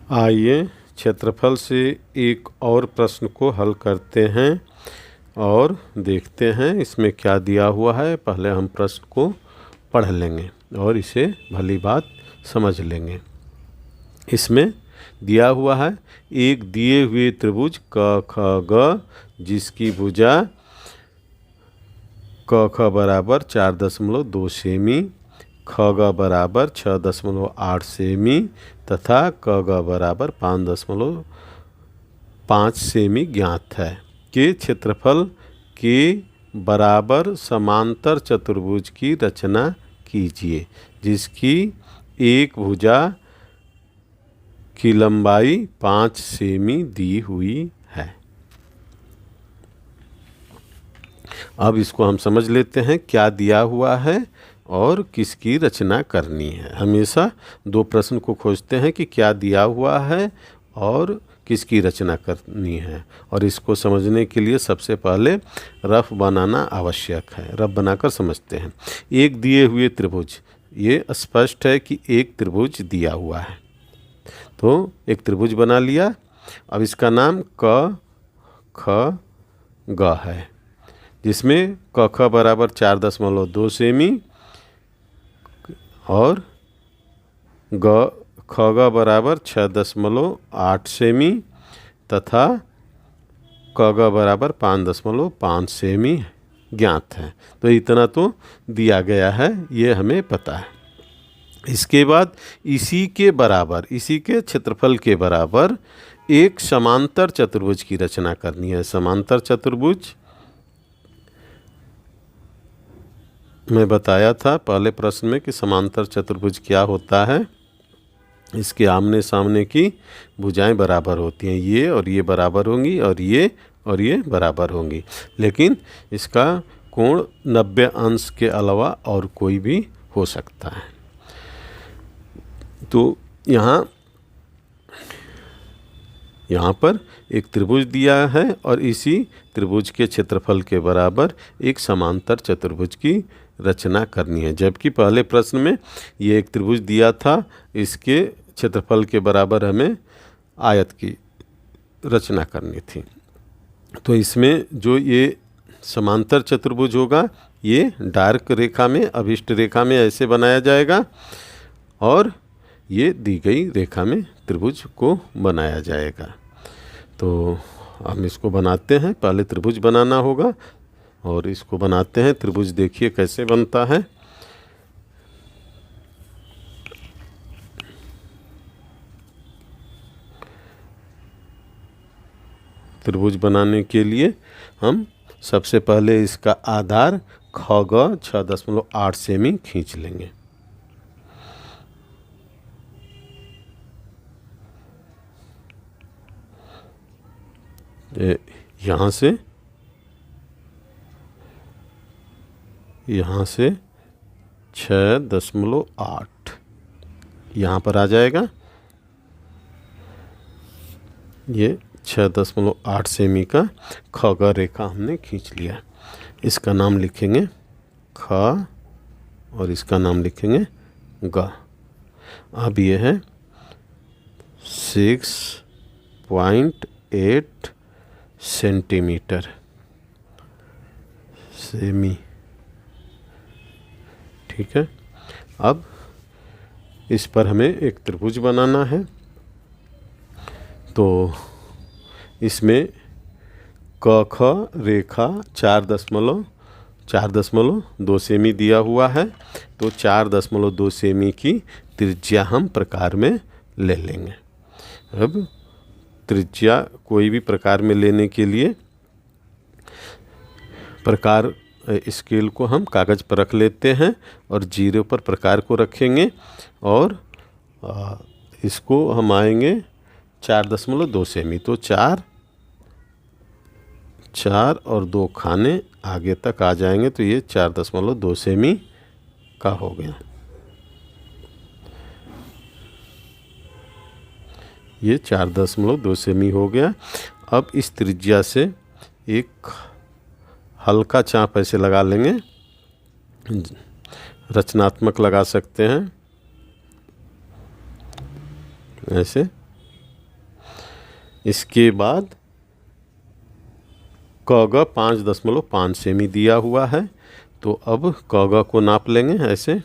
आइए क्षेत्रफल से एक और प्रश्न को हल करते हैं और देखते हैं इसमें क्या दिया हुआ है। पहले हम प्रश्न को पढ़ लेंगे और इसे भली बात समझ लेंगे। इसमें दिया हुआ है एक दिए हुए त्रिभुज क ख ग जिसकी भुजा क ख बराबर 4.2 सेमी, ख ग बराबर 6.8 सेमी तथा क ग बराबर 5.5 सेमी ज्ञात है के क्षेत्रफल के बराबर समांतर चतुर्भुज की रचना कीजिए जिसकी एक भुजा की लंबाई 5 सेमी दी हुई है। अब इसको हम समझ लेते हैं क्या दिया हुआ है और किसकी रचना करनी है। हमेशा दो प्रश्न को खोजते हैं कि क्या दिया हुआ है और किसकी रचना करनी है, और इसको समझने के लिए सबसे पहले रफ बनाना आवश्यक है। रफ बनाकर समझते हैं। एक दिए हुए त्रिभुज, ये स्पष्ट है कि एक त्रिभुज दिया हुआ है, तो एक त्रिभुज बना लिया। अब इसका नाम क ख ग है जिसमें क ख बराबर 4.2 सेमी और ख ग बराबर 6.8 सेमी तथा क ग बराबर 5.5 सेमी ज्ञात है। तो इतना तो दिया गया है, ये हमें पता है। इसके बाद इसी के बराबर, इसी के क्षेत्रफल के बराबर एक समांतर चतुर्भुज की रचना करनी है। समांतर चतुर्भुज मैं बताया था पहले प्रश्न में कि समांतर चतुर्भुज क्या होता है। इसके आमने सामने की भुजाएं बराबर होती हैं, ये और ये बराबर होंगी और ये बराबर होंगी, लेकिन इसका कोण 90 अंश के अलावा और कोई भी हो सकता है। तो यहाँ पर एक त्रिभुज दिया है और इसी त्रिभुज के क्षेत्रफल के बराबर एक समांतर चतुर्भुज की रचना करनी है। जबकि पहले प्रश्न में ये एक त्रिभुज दिया था, इसके क्षेत्रफल के बराबर हमें आयत की रचना करनी थी। तो इसमें जो ये समांतर चतुर्भुज होगा ये डार्क रेखा में, अभिष्ट रेखा में ऐसे बनाया जाएगा और ये दी गई रेखा में त्रिभुज को बनाया जाएगा। तो हम इसको बनाते हैं। पहले त्रिभुज बनाना होगा और इसको बनाते हैं। त्रिभुज देखिए कैसे बनता है। त्रिभुज बनाने के लिए हम सबसे पहले इसका आधार ख ग 6.8 सेमी खींच लेंगे। यहाँ से 6.8 यहाँ पर आ जाएगा। ये 6.8 सेमी का ख ग रेखा हमने खींच लिया। इसका नाम लिखेंगे ख और इसका नाम लिखेंगे ग। अब ये है 6.8 सेंटीमीटर सेमी, ठीक है। अब इस पर हमें एक त्रिभुज बनाना है। तो इसमें क ख रेखा 4.2 सेमी दिया हुआ है, तो 4.2 सेमी की त्रिज्या हम प्रकार में ले लेंगे। अब त्रिज्या कोई भी प्रकार में लेने के लिए प्रकार स्केल को हम कागज़ पर रख लेते हैं और 0 पर प्रकार को रखेंगे और इसको हम आएंगे 4.2 सेमी। तो 4 और 2 खाने आगे तक आ जाएंगे, तो ये 4.2 सेमी का हो गया। ये 4.2 सेमी हो गया। अब इस त्रिज्या से एक हल्का चाप ऐसे लगा लेंगे, रचनात्मक लगा सकते हैं ऐसे। इसके बाद क 5.5 सेमी दिया हुआ है, तो अब क को नाप लेंगे ऐसे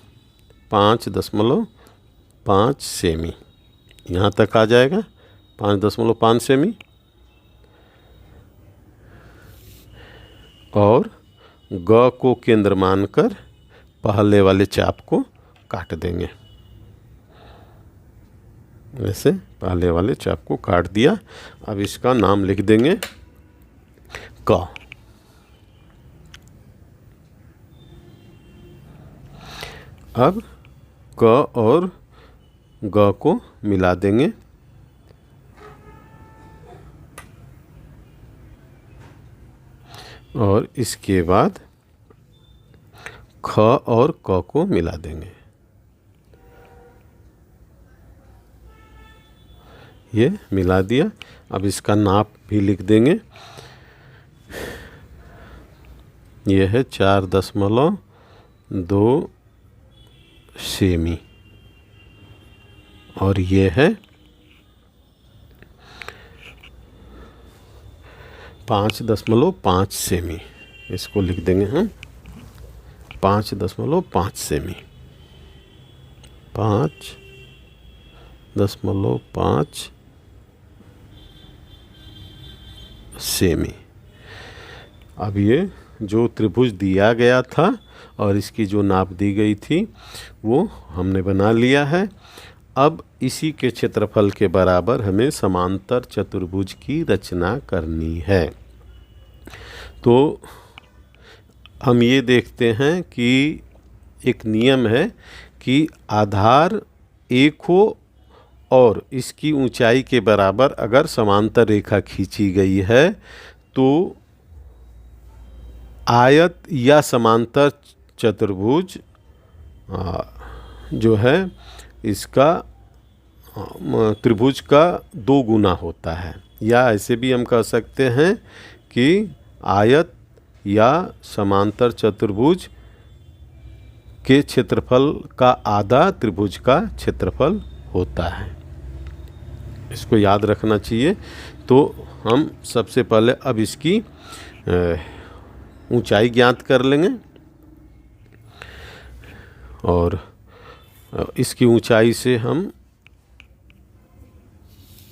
5.5 सेमी, यहाँ तक आ जाएगा 5.5 सेमी। और ग को केंद्र मानकर पहले वाले चाप को काट देंगे, ऐसे पहले वाले चाप को काट दिया। अब इसका नाम लिख देंगे क। अब क और ग को मिला देंगे, और इसके बाद ख और क को मिला देंगे। ये मिला दिया। अब इसका नाप भी लिख देंगे, ये है 4.2 सेमी, और ये है 5.5 सेमी। इसको लिख देंगे हम 5.5 सेमी, 5.5 सेमी। अब ये जो त्रिभुज दिया गया था और इसकी जो नाप दी गई थी वो हमने बना लिया है। अब इसी के क्षेत्रफल के बराबर हमें समांतर चतुर्भुज की रचना करनी है। तो हम ये देखते हैं कि एक नियम है कि आधार एक हो और इसकी ऊंचाई के बराबर अगर समांतर रेखा खींची गई है तो आयत या समांतर चतुर्भुज जो है इसका त्रिभुज का 2 गुना होता है। या ऐसे भी हम कह सकते हैं कि आयत या समांतर चतुर्भुज के क्षेत्रफल का आधा त्रिभुज का क्षेत्रफल होता है। इसको याद रखना चाहिए। तो हम सबसे पहले अब इसकी ऊंचाई ज्ञात कर लेंगे, और इसकी ऊंचाई से हम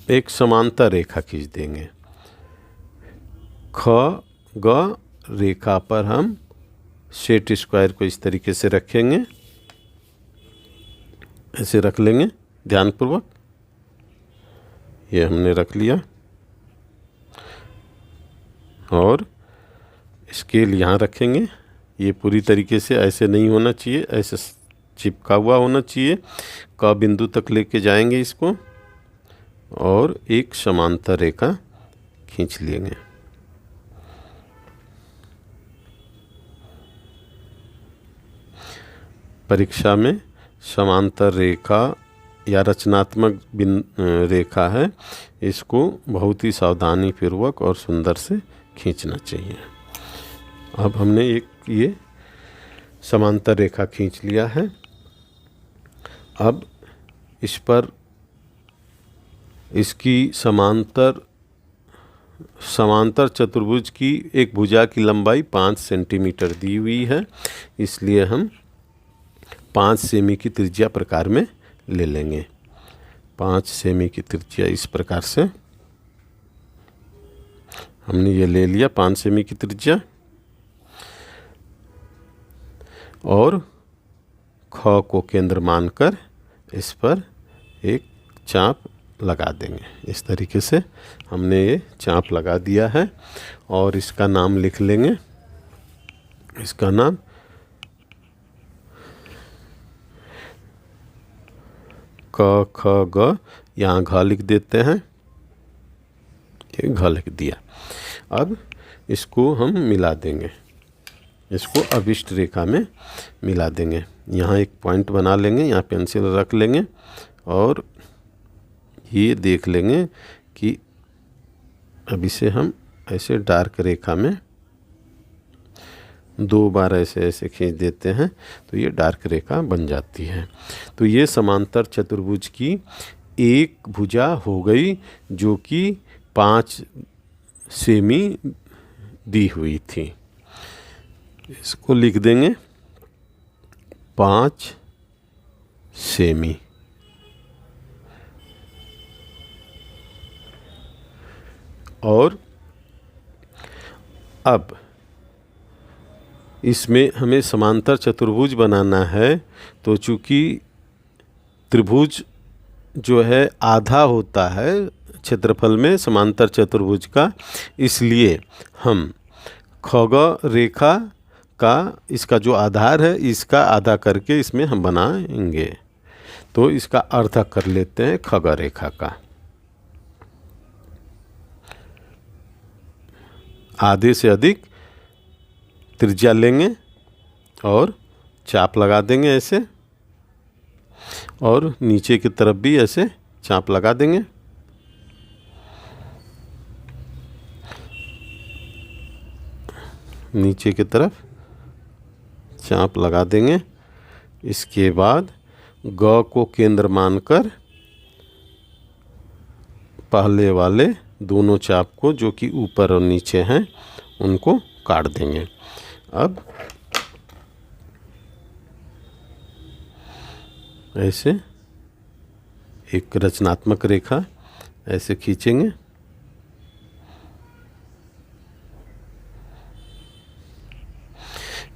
एक समांतर रेखा खींच देंगे। ख ग रेखा पर हम सेट स्क्वायर को इस तरीके से रखेंगे, ऐसे रख लेंगे ध्यानपूर्वक। ये हमने रख लिया, और स्केल यहाँ रखेंगे। ये पूरी तरीके से ऐसे नहीं होना चाहिए, ऐसे चिपका हुआ होना चाहिए। क बिंदु तक लेके जाएंगे इसको, और एक समांतर रेखा खींच लेंगे। परीक्षा में समांतर रेखा या रचनात्मक रेखा है, इसको बहुत ही सावधानी पूर्वक और सुंदर से खींचना चाहिए। अब हमने एक ये समांतर रेखा खींच लिया है। अब इस पर इसकी समांतर चतुर्भुज की एक भुजा की लंबाई 5 सेंटीमीटर दी हुई है, इसलिए हम 5 सेमी की त्रिज्या प्रकार में ले लेंगे। 5 सेमी की त्रिज्या इस प्रकार से हमने ये ले लिया, 5 सेमी की त्रिज्या। और ख को केंद्र मानकर इस पर एक चाप लगा देंगे। इस तरीके से हमने ये चाप लगा दिया है, और इसका नाम लिख लेंगे। इसका नाम क ख ग, यहाँ घ लिख देते हैं, ये घ लिख दिया। अब इसको हम मिला देंगे, इसको अभिष्ट रेखा में मिला देंगे। यहाँ एक पॉइंट बना लेंगे, यहाँ पेंसिल रख लेंगे, और ये देख लेंगे कि अब इसे हम ऐसे डार्क रेखा में 2 बार ऐसे ऐसे खींच देते हैं, तो ये डार्क रेखा बन जाती है। तो ये समांतर चतुर्भुज की एक भुजा हो गई, जो कि 5 सेमी दी हुई थी। इसको लिख देंगे 5 सेमी। और अब इसमें हमें समांतर चतुर्भुज बनाना है, तो चूँकि त्रिभुज जो है आधा होता है क्षेत्रफल में समांतर चतुर्भुज का, इसलिए हम खग रेखा का इसका जो आधार है इसका आधा करके इसमें हम बनाएंगे। तो इसका अर्ध कर लेते हैं खग रेखा का। आधे से अधिक त्रिज्या लेंगे और चाप लगा देंगे ऐसे, और नीचे की तरफ भी ऐसे चाप लगा देंगे। नीचे की तरफ चाप लगा देंगे। इसके बाद ग को केंद्र मानकर पहले वाले दोनों चाप को जो कि ऊपर और नीचे हैं उनको काट देंगे। अब ऐसे एक रचनात्मक रेखा ऐसे खींचेंगे।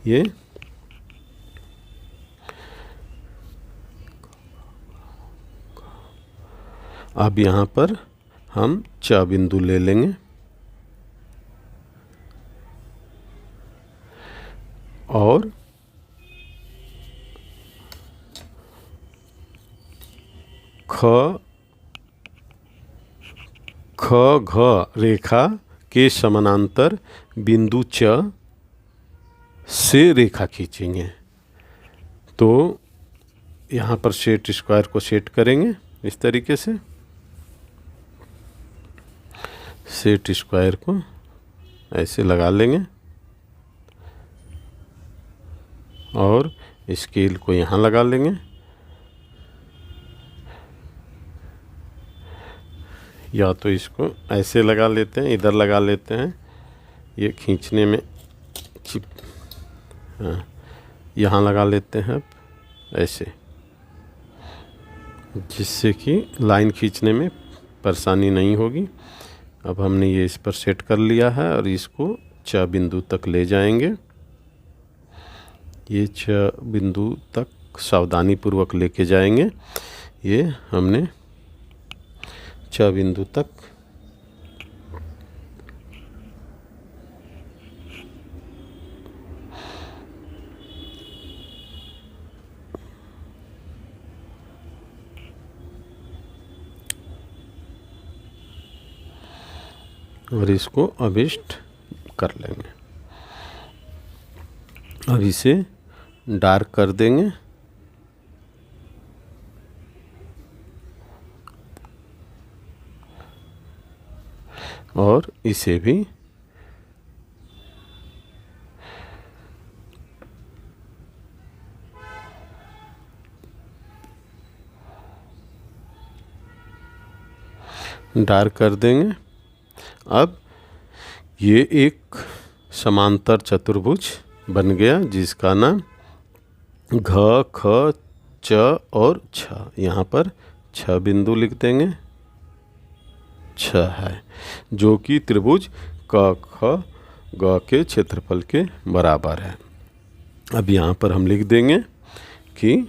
ये अब यहाँ पर हम च बिंदु ले लेंगे और ख घ रेखा के समानांतर बिंदु च से रेखा खींचेंगे। तो यहाँ पर सेट स्क्वायर को सेट करेंगे इस तरीके से। सेट स्क्वायर को ऐसे लगा लेंगे और स्केल को यहाँ लगा लेंगे। या तो इसको ऐसे लगा लेते हैं, इधर लगा लेते हैं, ये खींचने में हाँ, यहाँ लगा लेते हैं अब ऐसे, जिससे कि लाइन खींचने में परेशानी नहीं होगी। अब हमने ये इस पर सेट कर लिया है और इसको च बिंदु तक ले जाएंगे। ये च बिंदु तक सावधानी पूर्वक लेके जाएंगे। ये हमने च बिंदु तक और इसको अभिष्ट कर लेंगे। अब इसे डार्क कर देंगे और इसे भी डार्क कर देंगे। अब ये एक समांतर चतुर्भुज बन गया जिसका नाम घ ख च और छ। यहाँ पर छ बिंदु लिख देंगे। छ है जो कि त्रिभुज क ख ग के क्षेत्रफल के बराबर है। अब यहाँ पर हम लिख देंगे कि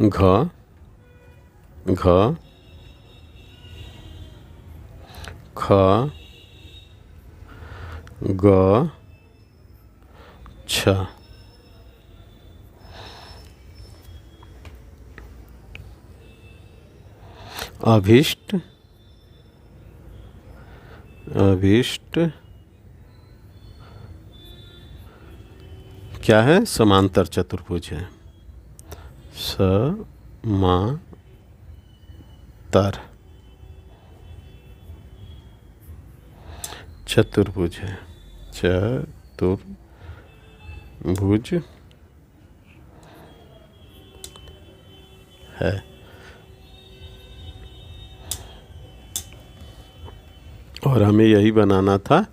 घ घ ख ग छ। अभिष्ट क्या है? समांतर चतुर्भुज है। समांतर चतुर्भुज है। चतुर्भुज भुज है। और हमें यही बनाना था।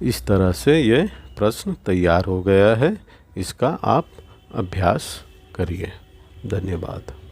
इस तरह से ये प्रश्न तैयार हो गया है। इसका आप अभ्यास करिए। धन्यवाद।